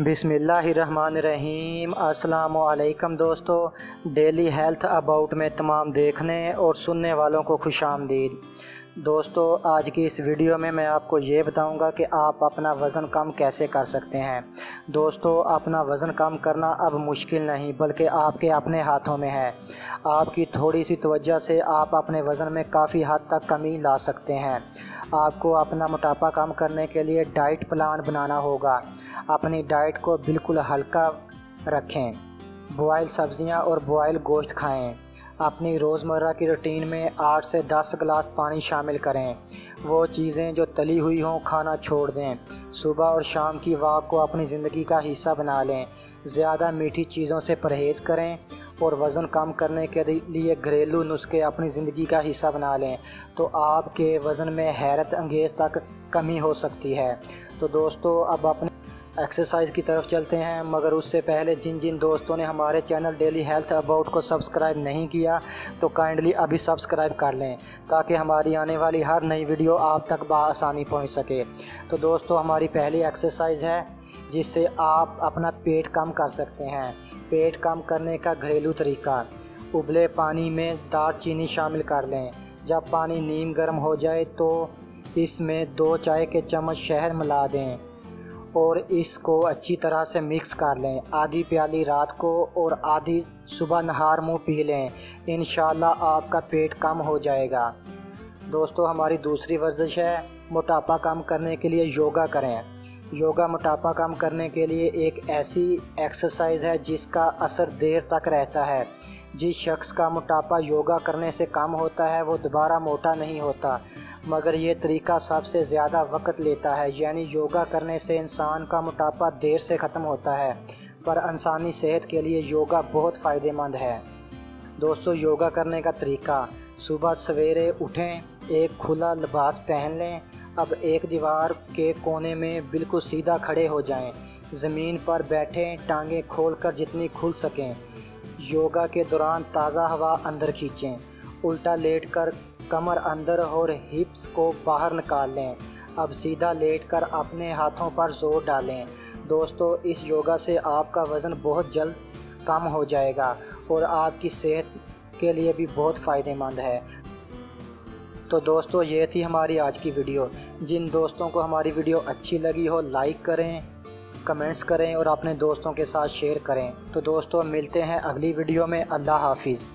बिस्मिल्लाहिर्रहमानिर्रहीम। अस्सलामु अलैकुम दोस्तों, डेली हेल्थ अबाउट में तमाम देखने और सुनने वालों को खुशामदीद। दोस्तों, आज की इस वीडियो में मैं आपको ये बताऊंगा कि आप अपना वज़न कम कैसे कर सकते हैं। दोस्तों, अपना वज़न कम करना अब मुश्किल नहीं बल्कि आपके अपने हाथों में है। आपकी थोड़ी सी तवज्जो से आप अपने वज़न में काफ़ी हद तक कमी ला सकते हैं। आपको अपना मोटापा कम करने के लिए डाइट प्लान बनाना होगा। अपनी डाइट को बिल्कुल हल्का रखें। बॉयल सब्ज़ियां और बॉयल गोश्त खाएं। अपनी रोज़मर्रा की रूटीन में 8 से 10 गिलास पानी शामिल करें। वो चीज़ें जो तली हुई हों खाना छोड़ दें। सुबह और शाम की वॉक को अपनी ज़िंदगी का हिस्सा बना लें। ज़्यादा मीठी चीज़ों से परहेज़ करें और वज़न कम करने के लिए घरेलू नुस्खे अपनी ज़िंदगी का हिस्सा बना लें तो आपके वज़न में हैरत अंगेज़ तक कमी हो सकती है। तो दोस्तों, अब अपने एक्सरसाइज की तरफ चलते हैं, मगर उससे पहले जिन दोस्तों ने हमारे चैनल डेली हेल्थ अबाउट को सब्सक्राइब नहीं किया तो काइंडली अभी सब्सक्राइब कर लें ताकि हमारी आने वाली हर नई वीडियो आप तक बआसानी पहुंच सके। तो दोस्तों, हमारी पहली एक्सरसाइज है जिससे आप अपना पेट कम कर सकते हैं। पेट कम करने का घरेलू तरीका: उबले पानी में दालचीनी शामिल कर लें। जब पानी नीम गर्म हो जाए तो इसमें 2 चाय के चम्मच शहद मिला दें और इसको अच्छी तरह से मिक्स कर लें। आधी प्याली रात को और आधी सुबह नहार मुँह पी लें। इंशाल्लाह आपका पेट कम हो जाएगा। दोस्तों, हमारी दूसरी वर्जिश है मोटापा कम करने के लिए योगा करें। योगा मोटापा कम करने के लिए एक ऐसी एक्सरसाइज है जिसका असर देर तक रहता है। जिस शख्स का मोटापा योगा करने से कम होता है वो दोबारा मोटा नहीं होता, मगर ये तरीका सबसे ज़्यादा वक्त लेता है। यानी योगा करने से इंसान का मोटापा देर से ख़त्म होता है, पर इंसानी सेहत के लिए योगा बहुत फ़ायदेमंद है। दोस्तों, योगा करने का तरीका: सुबह सवेरे उठें, एक खुला लिबास पहन लें। अब एक दीवार के कोने में बिल्कुल सीधा खड़े हो जाएं। ज़मीन पर बैठें, टांगें खोलकर जितनी खुल सकें। योगा के दौरान ताज़ा हवा अंदर खींचें। उल्टा लेटकर कमर अंदर और हिप्स को बाहर निकाल लें। अब सीधा लेटकर अपने हाथों पर जोर डालें। दोस्तों, इस योगा से आपका वज़न बहुत जल्द कम हो जाएगा और आपकी सेहत के लिए भी बहुत फ़ायदेमंद है। तो दोस्तों, ये थी हमारी आज की वीडियो। जिन दोस्तों को हमारी वीडियो अच्छी लगी हो लाइक करें, कमेंट्स करें और अपने दोस्तों के साथ शेयर करें। तो दोस्तों, मिलते हैं अगली वीडियो में। अल्लाह हाफिज़।